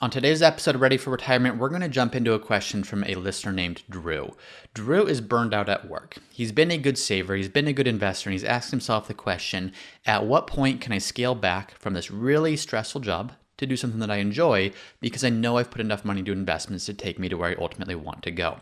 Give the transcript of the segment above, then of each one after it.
On today's episode of Ready for Retirement, we're going to jump into a question from a listener named Drew. Drew is burned out at work. He's been a good saver, he's been a good investor, and he's asked himself the question, at what point can I scale back from this really stressful job to do something that I enjoy because I know I've put enough money into investments to take me to where I ultimately want to go?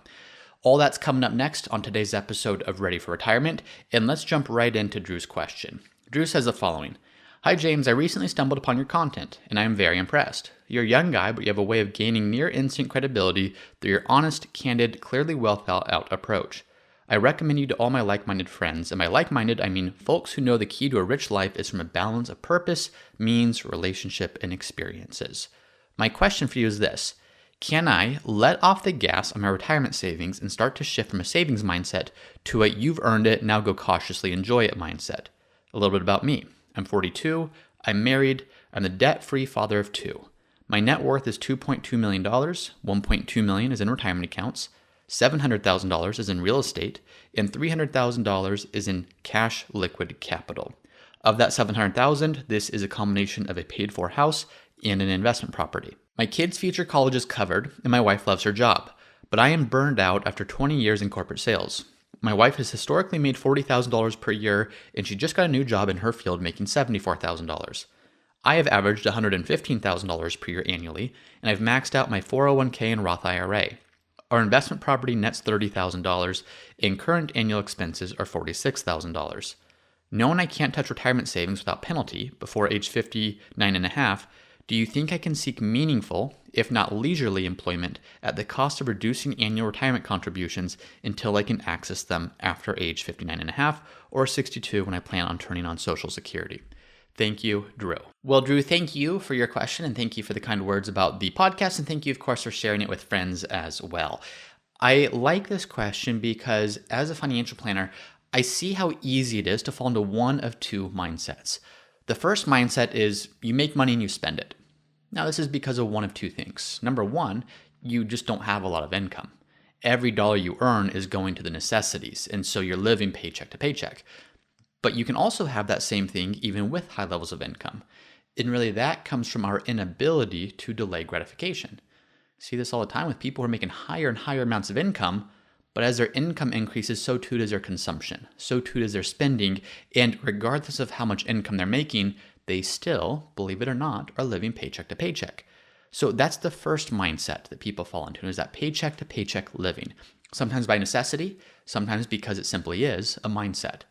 All that's coming up next on today's episode of Ready for Retirement, and let's jump right into Drew's question. Drew says the following. Hi James, I recently stumbled upon your content, and I am very impressed. You're a young guy, but you have a way of gaining near-instant credibility through your honest, candid, clearly well-thought-out approach. I recommend you to all my like-minded friends, and by like-minded, I mean folks who know the key to a rich life is from a balance of purpose, means, relationship, and experiences. My question for you is this. Can I let off the gas on my retirement savings and start to shift from a savings mindset to a you've earned it, now go cautiously enjoy it mindset? A little bit about me. I'm 42, I'm married, I'm the debt-free father of two. My net worth is $2.2 million, $1.2 million is in retirement accounts, $700,000 is in real estate, and $300,000 is in cash liquid capital. Of that $700,000, this is a combination of a paid-for house and an investment property. My kids' future college is covered, and my wife loves her job, but I am burned out after 20 years in corporate sales. My wife has historically made $40,000 per year, and she just got a new job in her field making $74,000. I have averaged $115,000 per year annually, and I've maxed out my 401k and Roth IRA. Our investment property nets $30,000, and current annual expenses are $46,000. Knowing I can't touch retirement savings without penalty before age 59 and a half, do you think I can seek meaningful, if not leisurely, employment at the cost of reducing annual retirement contributions until I can access them after age 59 and a half or 62 when I plan on turning on Social Security? Thank you, Drew. Well, Drew, thank you for your question and thank you for the kind words about the podcast, and thank you, of course, for sharing it with friends as well. I like this question because as a financial planner, I see how easy it is to fall into one of two mindsets. The first mindset is you make money and you spend it. Now, this is because of one of two things. Number one, you just don't have a lot of income. Every dollar you earn is going to the necessities, and so you're living paycheck to paycheck. But you can also have that same thing even with high levels of income. And really that comes from our inability to delay gratification. See this all the time with people who are making higher and higher amounts of income, but as their income increases, so too does their consumption, so too does their spending, and regardless of how much income they're making, they still, believe it or not, are living paycheck to paycheck. So that's the first mindset that people fall into, is that paycheck to paycheck living. Sometimes by necessity, sometimes because it simply is a mindset.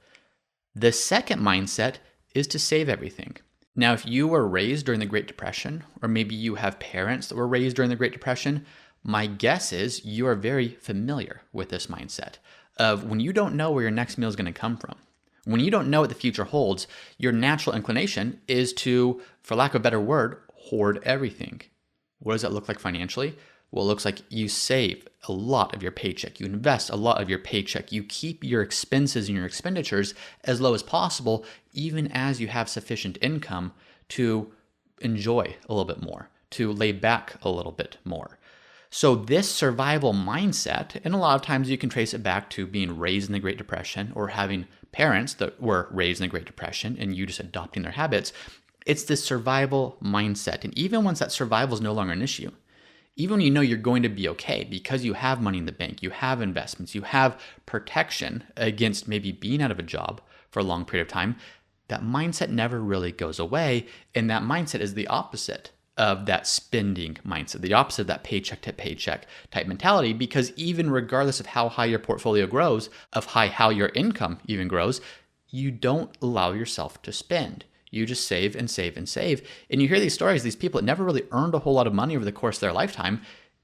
The second mindset is to save everything. Now, if you were raised during the Great Depression, or maybe you have parents that were raised during the Great Depression, my guess is you are very familiar with this mindset of when you don't know where your next meal is going to come from. When you don't know what the future holds, your natural inclination is to, for lack of a better word, hoard everything. What does that look like financially? Well, it looks like you save a lot of your paycheck. You invest a lot of your paycheck. You keep your expenses and your expenditures as low as possible, even as you have sufficient income to enjoy a little bit more, to lay back a little bit more. So this survival mindset, and a lot of times you can trace it back to being raised in the Great Depression or having parents that were raised in the Great Depression and you just adopting their habits. It's this survival mindset. And even once that survival is no longer an issue, even when you know you're going to be okay because you have money in the bank, you have investments, you have protection against maybe being out of a job for a long period of time, that mindset never really goes away. And that mindset is the opposite of that spending mindset, the opposite of that paycheck to paycheck type mentality, because even regardless of how high your portfolio grows, of how your income even grows, you don't allow yourself to spend. You just save and save and save. And you hear these stories, these people that never really earned a whole lot of money over the course of their lifetime,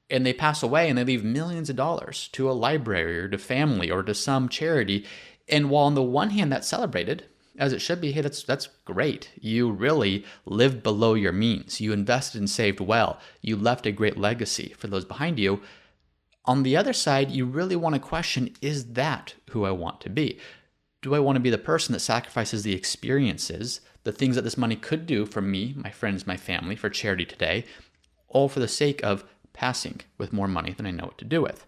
and they pass away and they leave millions of dollars to a library or to family or to some charity. And while on the one hand that's celebrated, as it should be, hey, that's great. You really lived below your means. You invested and saved well. You left a great legacy for those behind you. On the other side, you really want to question, is that who I want to be? Do I want to be the person that sacrifices the experiences, the things that this money could do for me, my friends, my family, for charity today, all for the sake of passing with more money than I know what to do with?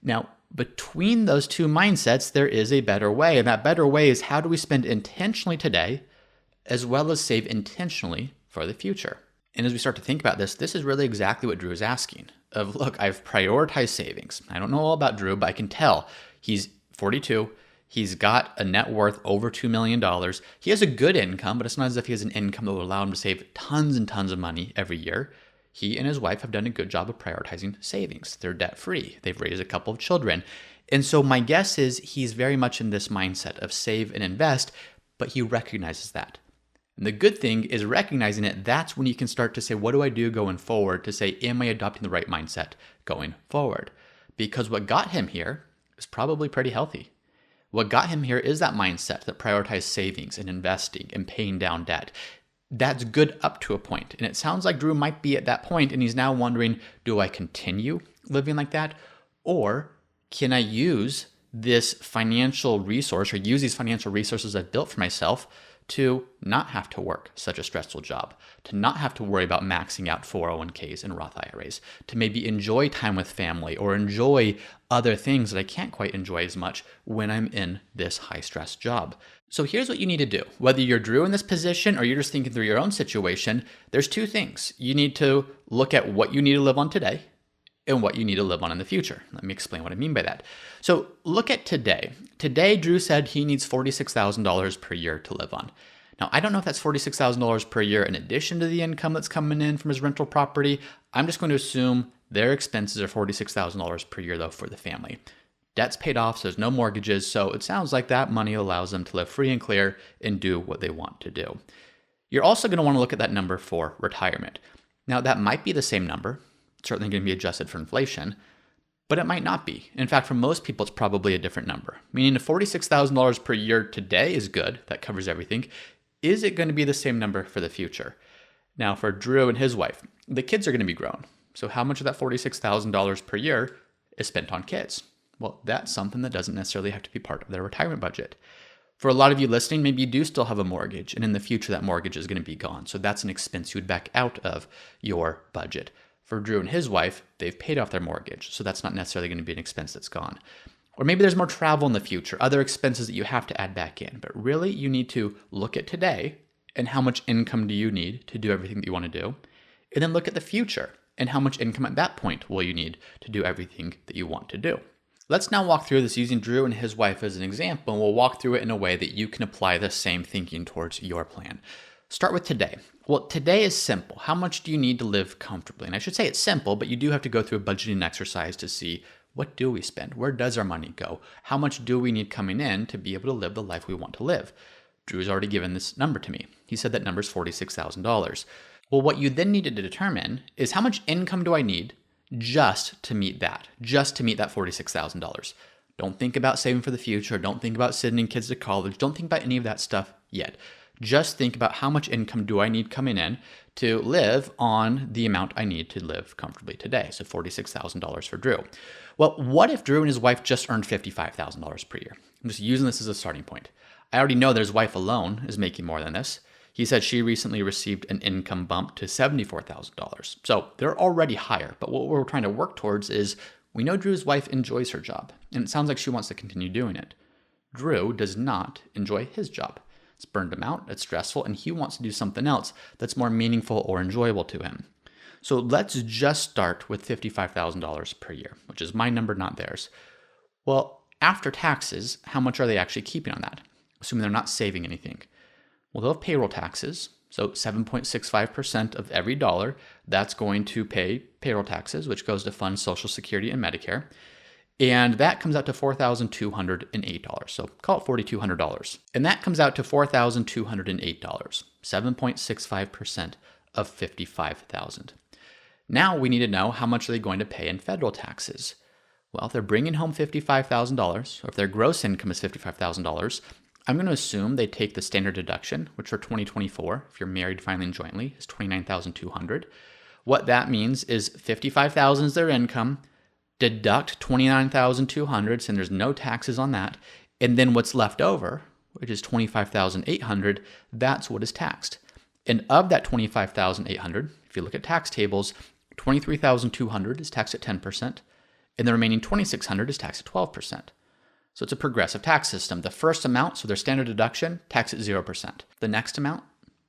Now, between those two mindsets, there is a better way. And that better way is, how do we spend intentionally today as well as save intentionally for the future? And as we start to think about this, this is really exactly what Drew is asking. Of look, I've prioritized savings. I don't know all about Drew, but I can tell he's 42. He's got a net worth over $2 million. He has a good income, but it's not as if he has an income that will allow him to save tons and tons of money every year. He and his wife have done a good job of prioritizing savings. They're debt-free. They've raised a couple of children. And so my guess is he's very much in this mindset of save and invest, but he recognizes that. And the good thing is recognizing it, that's when you can start to say, what do I do going forward to say, am I adopting the right mindset going forward? Because what got him here is probably pretty healthy. What got him here is that mindset that prioritized savings and investing and paying down debt. That's good up to a point. And it sounds like Drew might be at that point and he's now wondering, do I continue living like that? Or can I use this financial resource or use these financial resources I've built for myself to not have to work such a stressful job, to not have to worry about maxing out 401ks and Roth IRAs, to maybe enjoy time with family or enjoy other things that I can't quite enjoy as much when I'm in this high stress job. So here's what you need to do. Whether you're Drew in this position or you're just thinking through your own situation, there's two things. You need to look at what you need to live on today and what you need to live on in the future. Let me explain what I mean by that. So look at today. Today, Drew said he needs $46,000 per year to live on. Now, I don't know if that's $46,000 per year in addition to the income that's coming in from his rental property. I'm just going to assume their expenses are $46,000 per year, though, for the family. Debt's paid off, so there's no mortgages, so it sounds like that money allows them to live free and clear and do what they want to do. You're also going to want to look at that number for retirement. Now, that might be the same number. It's certainly going to be adjusted for inflation, but it might not be. In fact, for most people, it's probably a different number. Meaning if $46,000 per year today is good, that covers everything, is it going to be the same number for the future? Now, for Drew and his wife, the kids are going to be grown. So how much of that $46,000 per year is spent on kids? Well, that's something that doesn't necessarily have to be part of their retirement budget. For a lot of you listening, maybe you do still have a mortgage, and in the future, that mortgage is going to be gone. So that's an expense you would back out of your budget. For Drew and his wife, they've paid off their mortgage, so that's not necessarily going to be an expense that's gone. Or maybe there's more travel in the future, other expenses that you have to add back in. But really, you need to look at today and how much income do you need to do everything that you want to do, and then look at the future and how much income at that point will you need to do everything that you want to do. Let's now walk through this using Drew and his wife as an example, and we'll walk through it in a way that you can apply the same thinking towards your plan. Start with today. Well, today is simple. How much do you need to live comfortably? And I should say it's simple, but you do have to go through a budgeting exercise to see what do we spend? Where does our money go? How much do we need coming in to be able to live the life we want to live? Drew's already given this number to me. He said that number is $46,000. Well, what you then needed to determine is how much income do I need just to meet that $46,000. Don't think about saving for the future. Don't think about sending kids to college. Don't think about any of that stuff yet. Just think about how much income do I need coming in to live on the amount I need to live comfortably today. So $46,000 for Drew. Well, what if Drew and his wife just earned $55,000 per year? I'm just using this as a starting point. I already know that his wife alone is making more than this. He said she recently received an income bump to $74,000. So they're already higher. But what we're trying to work towards is we know Drew's wife enjoys her job, and it sounds like she wants to continue doing it. Drew does not enjoy his job. It's burned him out, it's stressful, and he wants to do something else that's more meaningful or enjoyable to him. So let's just start with $55,000 per year, which is my number, not theirs. Well, after taxes, how much are they actually keeping on that? Assuming they're not saving anything. Well, they'll have payroll taxes, so 7.65% of every dollar, that's going to pay payroll taxes, which goes to fund Social Security and Medicare. And that comes out to $4,208. So call it $4,200. And that comes out to $4,208, 7.65% of $55,000. Now we need to know how much are they going to pay in federal taxes. Well, if they're bringing home $55,000, or if their gross income is $55,000, I'm going to assume they take the standard deduction, which for 2024, if you're married, filing jointly, is $29,200. What that means is $55,000 is their income, deduct $29,200, and there's no taxes on that, and then what's left over, which is $25,800, that's what is taxed. And of that $25,800, if you look at tax tables, $23,200 is taxed at 10%, and the remaining $2,600 is taxed at 12%. So it's a progressive tax system. The first amount, so their standard deduction, tax at 0%. The next amount,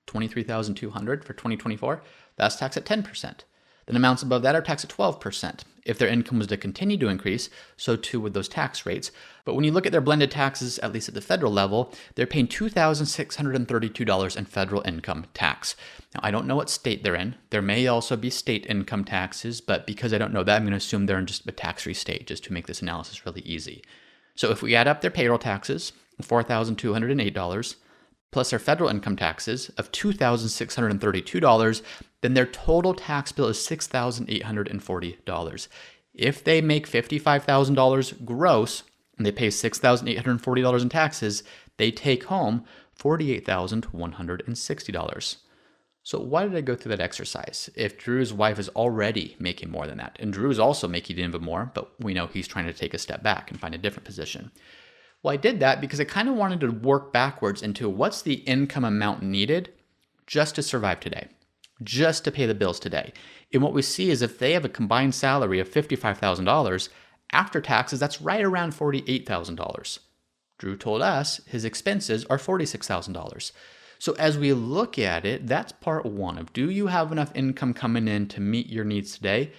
$23,200 for 2024, that's taxed at 10%. Then amounts above that are taxed at 12%. If their income was to continue to increase, so too would those tax rates. But when you look at their blended taxes, at least at the federal level, they're paying $2,632 in federal income tax. Now, I don't know what state they're in. There may also be state income taxes, but because I don't know that, I'm going to assume they're in just a tax-free state, just to make this analysis really easy. So if we add up their payroll taxes, $4,208, plus their federal income taxes of $2,632, then their total tax bill is $6,840. If they make $55,000 gross and they pay $6,840 in taxes, they take home $48,160. So why did I go through that exercise? If Drew's wife is already making more than that, and Drew's also making even more, but we know he's trying to take a step back and find a different position. Well, I did that because I kind of wanted to work backwards into what's the income amount needed just to survive today, just to pay the bills today. And what we see is if they have a combined salary of $55,000, after taxes, that's right around $48,000. Drew told us his expenses are $46,000. So as we look at it, that's part one of, do you have enough income coming in to meet your needs today?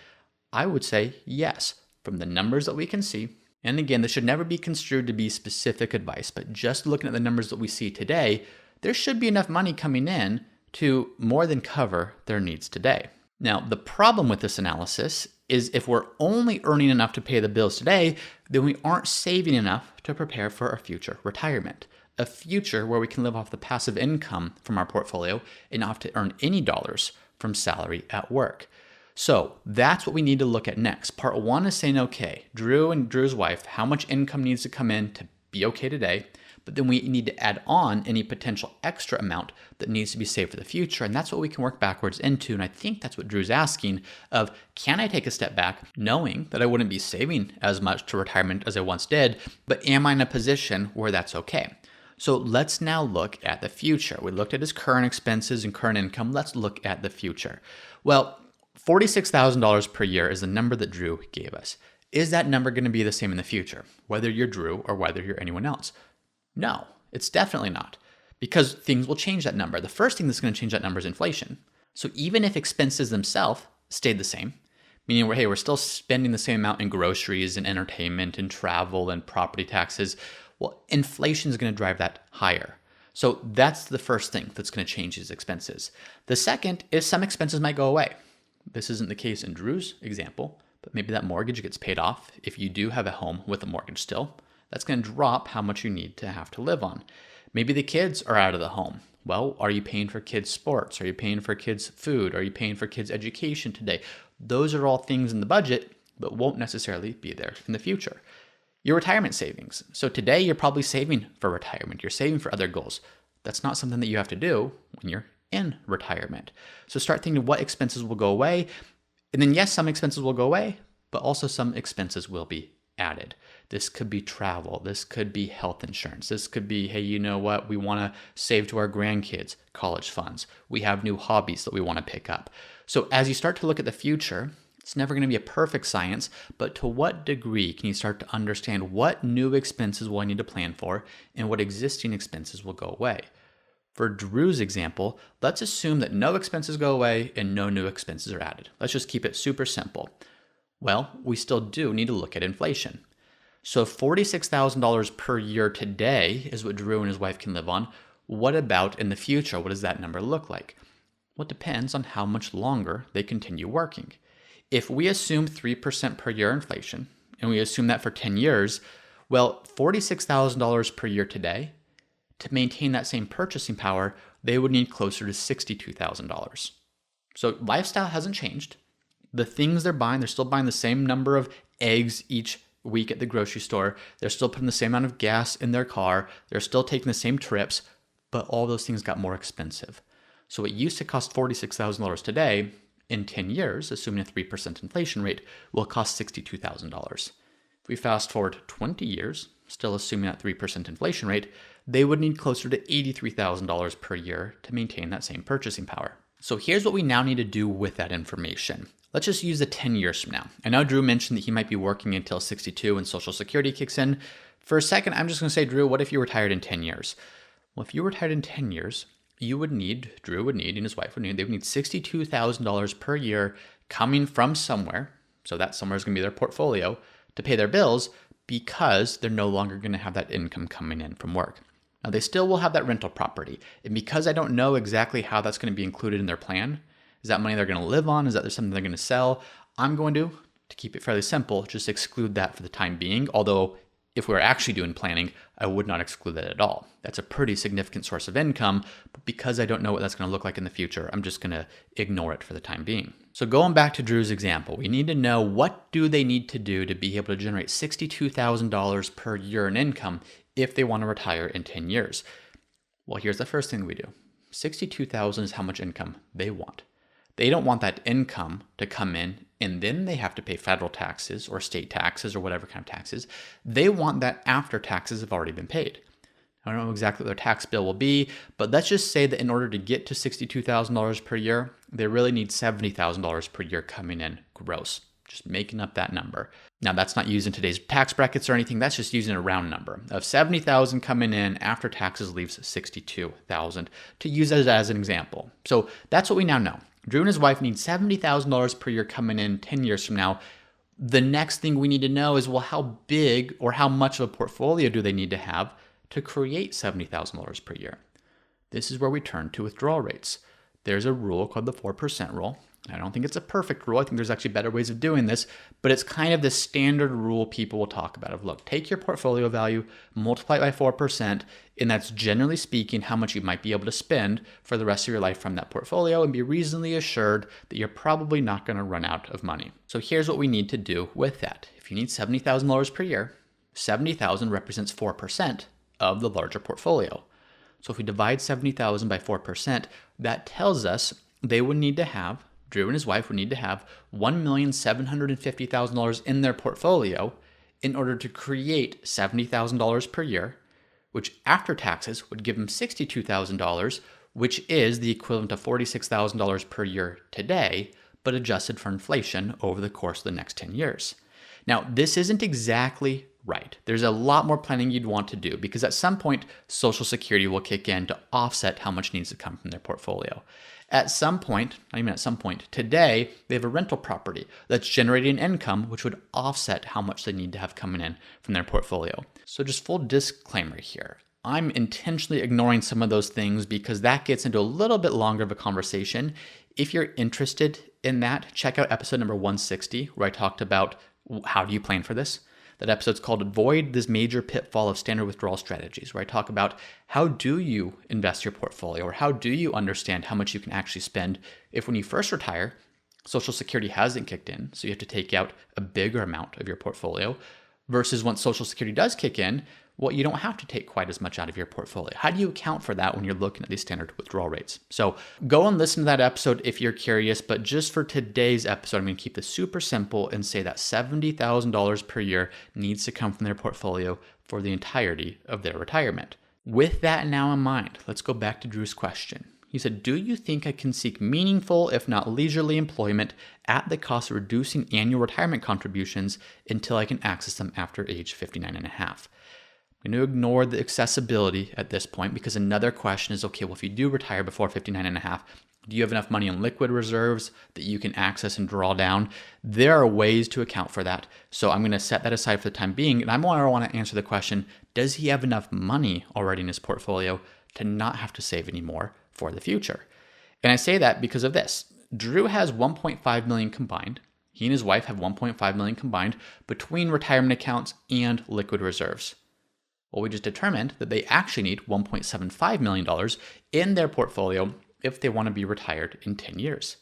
I would say yes, from the numbers that we can see. And again, this should never be construed to be specific advice, but just looking at the numbers that we see today, there should be enough money coming in to more than cover their needs today. Now, the problem with this analysis is if we're only earning enough to pay the bills today, then we aren't saving enough to prepare for a future retirement, a future where we can live off the passive income from our portfolio and not have to earn any dollars from salary at work. So that's what we need to look at next. Part one is saying, okay, Drew and Drew's wife, how much income needs to come in to be okay today? But then we need to add on any potential extra amount that needs to be saved for the future. And that's what we can work backwards into. And I think that's what Drew's asking of, can I take a step back knowing that I wouldn't be saving as much to retirement as I once did, but am I in a position where that's okay? So let's now look at the future. We looked at his current expenses and current income. Let's look at the future. Well, $46,000 per year is the number that Drew gave us. Is that number going to be the same in the future, whether you're Drew or whether you're anyone else? No, it's definitely not, because things will change that number. The first thing that's going to change that number is inflation. So even if expenses themselves stayed the same, meaning we're still spending the same amount in groceries and entertainment and travel and property taxes, well, inflation is going to drive that higher. So that's the first thing that's going to change his expenses. The second is some expenses might go away. This isn't the case in Drew's example, but maybe that mortgage gets paid off. If you do have a home with a mortgage still, that's going to drop how much you need to have to live on. Maybe the kids are out of the home. Well, are you paying for kids' sports? Are you paying for kids' food? Are you paying for kids' education today? Those are all things in the budget, but won't necessarily be there in the future. Your retirement savings. So today you're probably saving for retirement. You're saving for other goals. That's not something that you have to do when you're in retirement. So start thinking what expenses will go away. And then yes, some expenses will go away, but also some expenses will be added. This could be travel. This could be health insurance. This could be, hey, you know what? We want to save to our grandkids college funds. We have new hobbies that we want to pick up. So as you start to look at the future, it's never going to be a perfect science, but to what degree can you start to understand what new expenses will I need to plan for and what existing expenses will go away? For Drew's example, let's assume that no expenses go away and no new expenses are added. Let's just keep it super simple. Well, we still do need to look at inflation. So $46,000 per year today is what Drew and his wife can live on. What about in the future? What does that number look like? Well, it depends on how much longer they continue working. If we assume 3% per year inflation, and we assume that for 10 years, well, $46,000 per year today, to maintain that same purchasing power, they would need closer to $62,000. So lifestyle hasn't changed. The things they're still buying the same number of eggs each week at the grocery store. They're still putting the same amount of gas in their car. They're still taking the same trips, but all those things got more expensive. So it used to cost $46,000 today. In 10 years, assuming a 3% inflation rate, will cost $62,000. If we fast forward 20 years, still assuming that 3% inflation rate, they would need closer to $83,000 per year to maintain that same purchasing power. So here's what we now need to do with that information. Let's just use the 10 years from now. I know Drew mentioned that he might be working until 62 and Social Security kicks in. For a second, I'm just going to say, Drew, what if you retired in 10 years? Well, if you retired in 10 years, Drew would need, and his wife would need, they would need $62,000 per year coming from somewhere. So that somewhere is going to be their portfolio to pay their bills because they're no longer going to have that income coming in from work. Now, they still will have that rental property. And because I don't know exactly how that's going to be included in their plan, is that money they're going to live on? Is that there's something they're going to sell? I'm going to keep it fairly simple, just exclude that for the time being. Although if we were actually doing planning, I would not exclude that at all. That's a pretty significant source of income, but because I don't know what that's going to look like in the future, I'm just going to ignore it for the time being. So going back to Drew's example, we need to know what do they need to do to be able to generate $62,000 per year in income if they want to retire in 10 years. Well, here's the first thing we do. $62,000 is how much income they want. They don't want that income to come in and then they have to pay federal taxes or state taxes or whatever kind of taxes. They want that after taxes have already been paid. I don't know exactly what their tax bill will be, but let's just say that in order to get to $62,000 per year, they really need $70,000 per year coming in gross, just making up that number. Now, that's not using today's tax brackets or anything. That's just using a round number of $70,000 coming in after taxes leaves $62,000 to use it as an example. So that's what we now know. Drew and his wife need $70,000 per year coming in 10 years from now. The next thing we need to know is, well, how big or how much of a portfolio do they need to have to create $70,000 per year? This is where we turn to withdrawal rates. There's a rule called the 4% rule. I don't think it's a perfect rule. I think there's actually better ways of doing this, but it's kind of the standard rule people will talk about of, look, take your portfolio value, multiply it by 4%, and that's generally speaking how much you might be able to spend for the rest of your life from that portfolio and be reasonably assured that you're probably not going to run out of money. So here's what we need to do with that. If you need $70,000 per year, $70,000 represents 4% of the larger portfolio. So if we divide 70,000 by 4%, that tells us they would need to have, Drew and his wife would need to have $1,750,000 in their portfolio in order to create $70,000 per year, which after taxes would give them $62,000, which is the equivalent of $46,000 per year today, but adjusted for inflation over the course of the next 10 years. Now, this isn't exactly right. There's a lot more planning you'd want to do because at some point, Social Security will kick in to offset how much needs to come from their portfolio. At some point, not even at some point, today, they have a rental property that's generating income, which would offset how much they need to have coming in from their portfolio. So just full disclaimer here. I'm intentionally ignoring some of those things because that gets into a little bit longer of a conversation. If you're interested in that, check out episode number 160, where I talked about how do you plan for this. That episode's called Avoid This Major Pitfall of Standard Withdrawal Strategies, where I talk about how do you invest your portfolio or how do you understand how much you can actually spend if when you first retire, Social Security hasn't kicked in, so you have to take out a bigger amount of your portfolio, versus once Social Security does kick in, well, you don't have to take quite as much out of your portfolio. How do you account for that when you're looking at these standard withdrawal rates? So go and listen to that episode if you're curious, but just for today's episode, I'm going to keep this super simple and say that $70,000 per year needs to come from their portfolio for the entirety of their retirement. With that now in mind, let's go back to Drew's question. He said, do you think I can seek meaningful, if not leisurely employment at the cost of reducing annual retirement contributions until I can access them after age 59 and a half? I'm going to ignore the accessibility at this point because another question is, okay, well, if you do retire before 59 and a half, do you have enough money in liquid reserves that you can access and draw down? There are ways to account for that. So I'm going to set that aside for the time being. And I want to answer the question, does he have enough money already in his portfolio to not have to save anymore for the future? And I say that because of this. Drew has $1.5 million combined. He and his wife have $1.5 million combined between retirement accounts and liquid reserves. Well, we just determined that they actually need $1.75 million in their portfolio if they want to be retired in 10 years.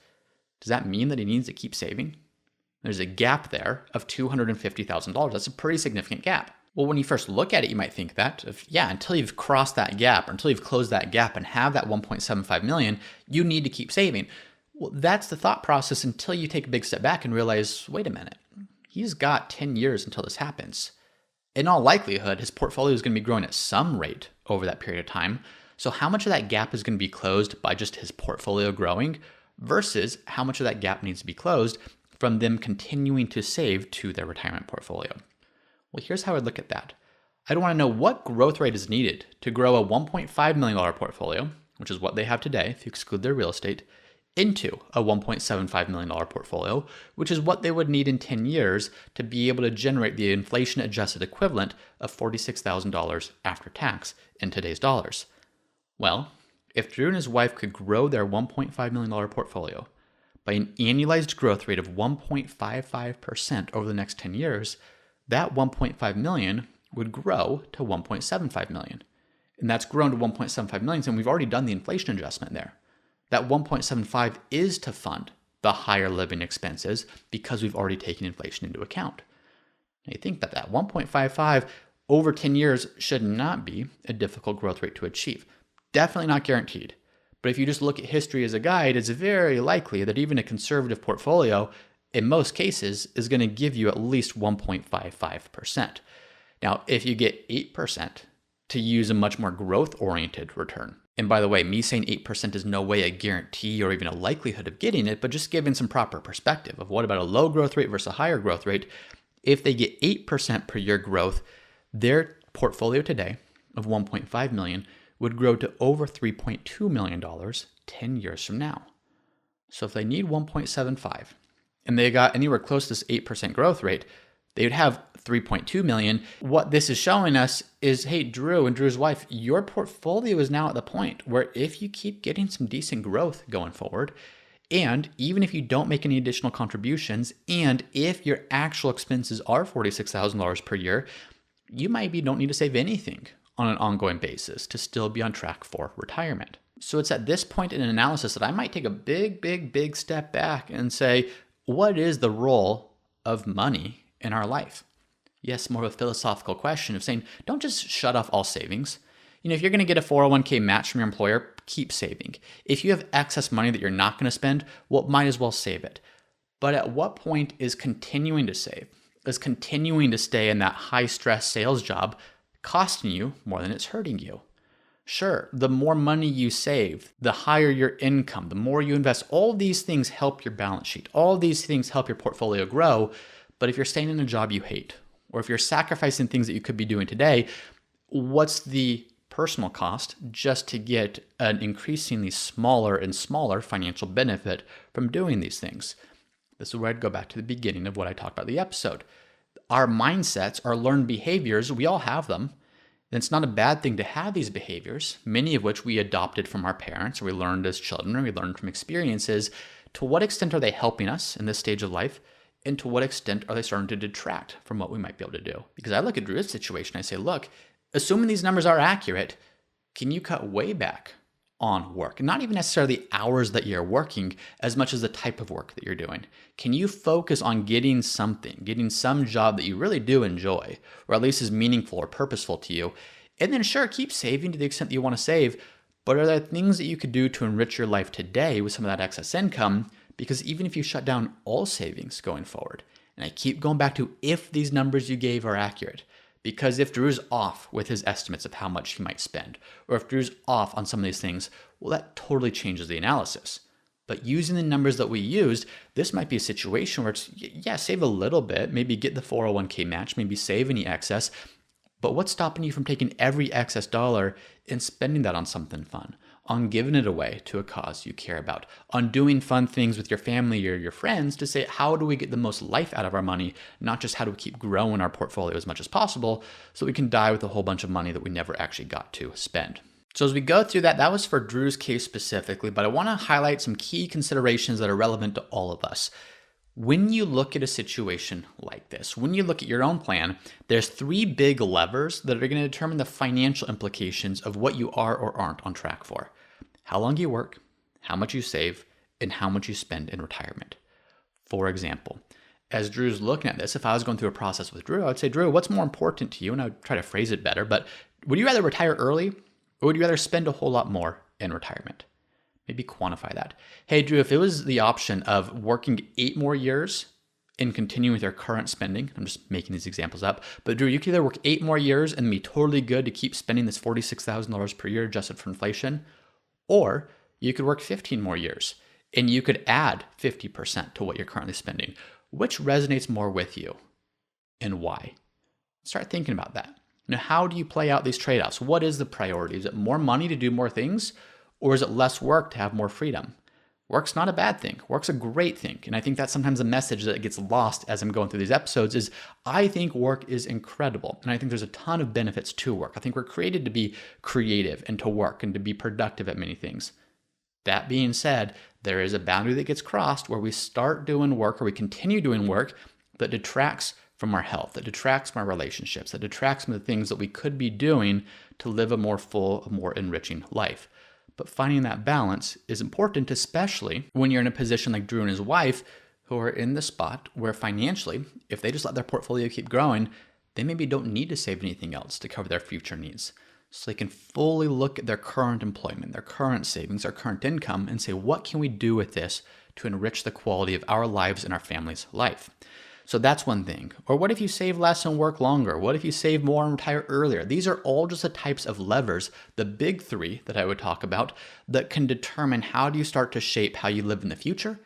Does that mean that he needs to keep saving? There's a gap there of $250,000. That's a pretty significant gap. Well, when you first look at it, you might think that, until you've crossed that gap or until you've closed that gap and have that $1.75 million, you need to keep saving. Well, that's the thought process until you take a big step back and realize, wait a minute, he's got 10 years until this happens. In all likelihood, his portfolio is going to be growing at some rate over that period of time. So how much of that gap is going to be closed by just his portfolio growing versus how much of that gap needs to be closed from them continuing to save to their retirement portfolio? Well, here's how I'd look at that. I'd want to know what growth rate is needed to grow a $1.5 million portfolio, which is what they have today if you exclude their real estate, into a $1.75 million portfolio, which is what they would need in 10 years to be able to generate the inflation adjusted equivalent of $46,000 after tax in today's dollars. Well, if Drew and his wife could grow their $1.5 million portfolio by an annualized growth rate of 1.55% over the next 10 years, that 1.5 million would grow to 1.75 million. And that's grown to 1.75 million, and we've already done the inflation adjustment there. That 1.75 is to fund the higher living expenses because we've already taken inflation into account. Now you think that 1.55 over 10 years should not be a difficult growth rate to achieve. Definitely not guaranteed. But if you just look at history as a guide, it's very likely that even a conservative portfolio, in most cases, is going to give you at least 1.55%. Now, if you get 8% to use a much more growth-oriented return, and by the way, me saying 8% is no way a guarantee or even a likelihood of getting it, but just giving some proper perspective of what about a low growth rate versus a higher growth rate. If they get 8% per year growth, their portfolio today of 1.5 million would grow to over $3.2 million 10 years from now. So if they need 1.75 and they got anywhere close to this 8% growth rate, they would have 3.2 million. What this is showing us is, hey, Drew and Drew's wife, your portfolio is now at the point where if you keep getting some decent growth going forward, and even if you don't make any additional contributions, and if your actual expenses are $46,000 per year, you maybe don't need to save anything on an ongoing basis to still be on track for retirement. So it's at this point in an analysis that I might take a big step back and say, what is the role of money in our life? Yes, more of a philosophical question of saying, don't just shut off all savings. If you're going to get a 401k match from your employer, keep saving. If you have excess money that you're not going to spend, well, might as well save it. But at what point is continuing to save, is continuing to stay in that high stress sales job costing you more than it's hurting you? Sure, the more money you save, the higher your income, the more you invest. All these things help your balance sheet. All these things help your portfolio grow. But if you're staying in a job you hate, or if you're sacrificing things that you could be doing today, what's the personal cost just to get an increasingly smaller and smaller financial benefit from doing these things? This is where I'd go back to the beginning of what I talked about in the episode. Our mindsets, our learned behaviors, we all have them. And it's not a bad thing to have these behaviors, many of which we adopted from our parents, or we learned as children, or we learned from experiences. To what extent are they helping us in this stage of life? And to what extent are they starting to detract from what we might be able to do? Because I look at Drew's situation, I say, look, assuming these numbers are accurate, can you cut way back on work? Not even necessarily hours that you're working, as much as the type of work that you're doing. Can you focus on getting some job that you really do enjoy, or at least is meaningful or purposeful to you? And then sure, keep saving to the extent that you want to save, but are there things that you could do to enrich your life today with some of that excess income? Because even if you shut down all savings going forward, and I keep going back to if these numbers you gave are accurate, because if Drew's off with his estimates of how much he might spend, or if Drew's off on some of these things, well, that totally changes the analysis. But using the numbers that we used, this might be a situation where it's, yeah, save a little bit, maybe get the 401k match, maybe save any excess, but what's stopping you from taking every excess dollar and spending that on something fun, on giving it away to a cause you care about, on doing fun things with your family or your friends to say, how do we get the most life out of our money, not just how do we keep growing our portfolio as much as possible so we can die with a whole bunch of money that we never actually got to spend. So as we go through that, that was for Drew's case specifically, but I want to highlight some key considerations that are relevant to all of us. When you look at a situation like this, when you look at your own plan, there's three big levers that are going to determine the financial implications of what you are or aren't on track for. How long you work, how much you save, and how much you spend in retirement. For example, as Drew's looking at this, if I was going through a process with Drew, I would say, Drew, what's more important to you? And I would try to phrase it better, but would you rather retire early or would you rather spend a whole lot more in retirement? Maybe quantify that. Hey, Drew, if it was the option of working 8 more years and continuing with your current spending, I'm just making these examples up, but Drew, you could either work 8 more years and be totally good to keep spending this $46,000 per year adjusted for inflation, or you could work 15 more years and you could add 50% to what you're currently spending. Which resonates more with you and why? Start thinking about that. Now, how do you play out these trade-offs? What is the priority? Is it more money to do more things? Or is it less work to have more freedom? Work's not a bad thing. Work's a great thing. And I think that's sometimes a message that gets lost as I'm going through these episodes is I think work is incredible. And I think there's a ton of benefits to work. I think we're created to be creative and to work and to be productive at many things. That being said, there is a boundary that gets crossed where we start doing work or we continue doing work that detracts from our health, that detracts from our relationships, that detracts from the things that we could be doing to live a more full, a more enriching life. But finding that balance is important, especially when you're in a position like Drew and his wife, who are in the spot where financially, if they just let their portfolio keep growing, they maybe don't need to save anything else to cover their future needs. So they can fully look at their current employment, their current savings, their current income, and say, what can we do with this to enrich the quality of our lives and our family's life? So that's one thing. Or what if you save less and work longer? What if you save more and retire earlier? These are all just the types of levers, the big three that I would talk about, that can determine how do you start to shape how you live in the future,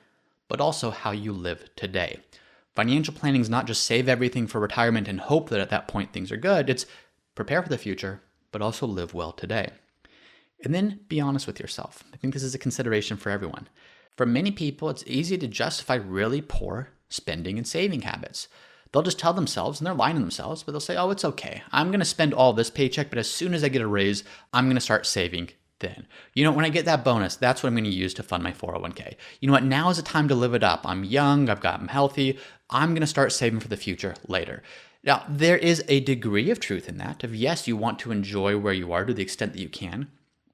but also how you live today. Financial planning is not just save everything for retirement and hope that at that point things are good. It's prepare for the future, but also live well today. And then be honest with yourself. I think this is a consideration for everyone. For many people, it's easy to justify really poor spending and saving habits. They'll just tell themselves, and they're lying to themselves, but they'll say, oh, it's okay. I'm going to spend all this paycheck, but as soon as I get a raise, I'm going to start saving then. You know, when I get that bonus, that's what I'm going to use to fund my 401k. You know what? Now is the time to live it up. I'm young. I'm healthy. I'm going to start saving for the future later. Now, there is a degree of truth in that, of yes, you want to enjoy where you are to the extent that you can,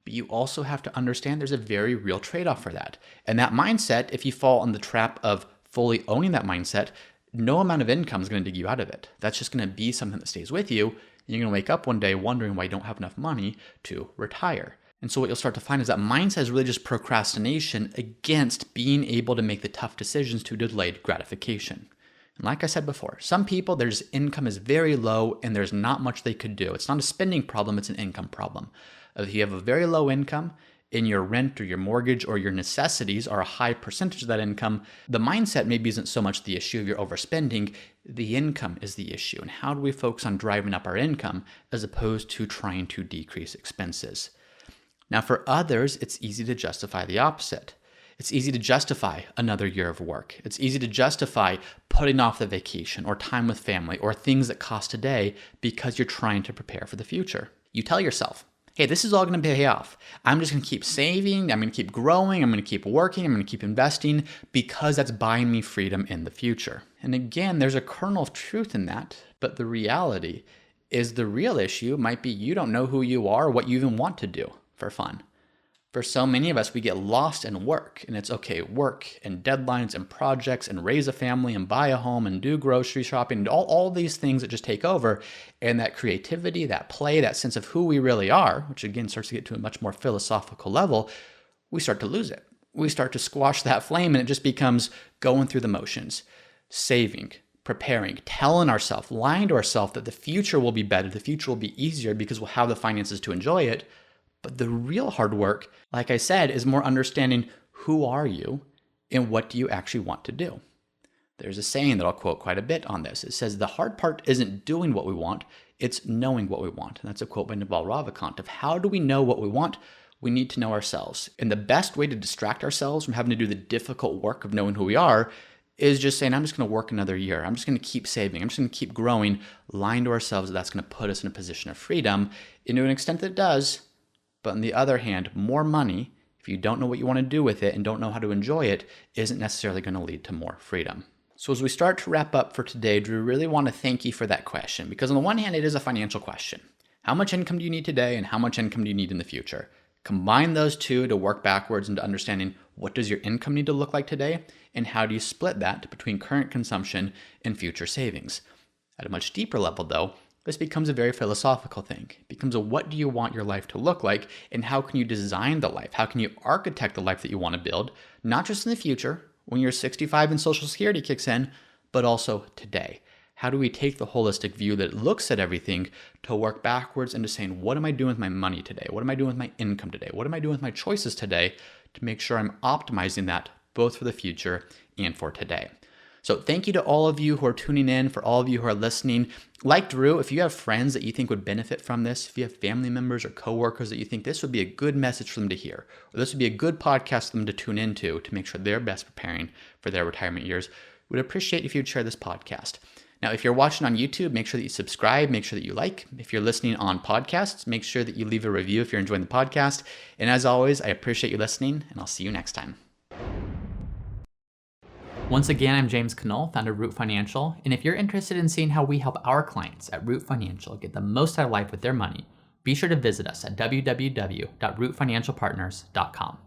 but you also have to understand there's a very real trade-off for that. And that mindset, if you fall on the trap of fully owning that mindset, no amount of income is going to dig you out of it. That's just going to be something that stays with you. And you're going to wake up one day wondering why you don't have enough money to retire. And so what you'll start to find is that mindset is really just procrastination against being able to make the tough decisions to delayed gratification. And like I said before, some people, their income is very low and there's not much they could do. It's not a spending problem, it's an income problem. If you have a very low income, in your rent or your mortgage or your necessities are a high percentage of that income, the mindset maybe isn't so much the issue of your overspending, the income is the issue. And how do we focus on driving up our income as opposed to trying to decrease expenses? Now for others, it's easy to justify the opposite. It's easy to justify another year of work. It's easy to justify putting off the vacation or time with family or things that cost today because you're trying to prepare for the future. You tell yourself, hey, this is all going to pay off. I'm just going to keep saving. I'm going to keep growing. I'm going to keep working. I'm going to keep investing because that's buying me freedom in the future. And again, there's a kernel of truth in that. But the reality is the real issue might be you don't know who you are or what you even want to do for fun. For so many of us, we get lost in work, and it's okay, work and deadlines and projects and raise a family and buy a home and do grocery shopping and all these things that just take over. And that creativity, that play, that sense of who we really are, which again starts to get to a much more philosophical level, we start to lose it. We start to squash that flame and it just becomes going through the motions, saving, preparing, telling ourselves, lying to ourselves that the future will be better, the future will be easier because we'll have the finances to enjoy it. But the real hard work, like I said, is more understanding who are you and what do you actually want to do. There's a saying that I'll quote quite a bit on this. It says, the hard part isn't doing what we want, it's knowing what we want. And that's a quote by Naval Ravikant of how do we know what we want? We need to know ourselves. And the best way to distract ourselves from having to do the difficult work of knowing who we are is just saying, I'm just going to work another year. I'm just going to keep saving. I'm just going to keep growing, lying to ourselves that that's going to put us in a position of freedom. And to an extent that it does. But on the other hand, more money, if you don't know what you want to do with it and don't know how to enjoy it, isn't necessarily going to lead to more freedom. So as we start to wrap up for today, Drew, really want to thank you for that question. Because on the one hand, it is a financial question. How much income do you need today and how much income do you need in the future? Combine those two to work backwards into understanding what does your income need to look like today and how do you split that between current consumption and future savings. At a much deeper level, though, this becomes a very philosophical thing. It becomes a what do you want your life to look like and how can you design the life? How can you architect the life that you want to build, not just in the future when you're 65 and Social Security kicks in, but also today. How do we take the holistic view that looks at everything to work backwards into saying, what am I doing with my money today? What am I doing with my income today? What am I doing with my choices today to make sure I'm optimizing that both for the future and for today? So thank you to all of you who are tuning in, for all of you who are listening. Like Drew, if you have friends that you think would benefit from this, if you have family members or coworkers that you think this would be a good message for them to hear, or this would be a good podcast for them to tune into to make sure they're best preparing for their retirement years, we'd appreciate if you'd share this podcast. Now, if you're watching on YouTube, make sure that you subscribe, make sure that you like. If you're listening on podcasts, make sure that you leave a review if you're enjoying the podcast. And as always, I appreciate you listening, and I'll see you next time. Once again, I'm James Knoll, founder of Root Financial. And if you're interested in seeing how we help our clients at Root Financial get the most out of life with their money, be sure to visit us at www.rootfinancialpartners.com.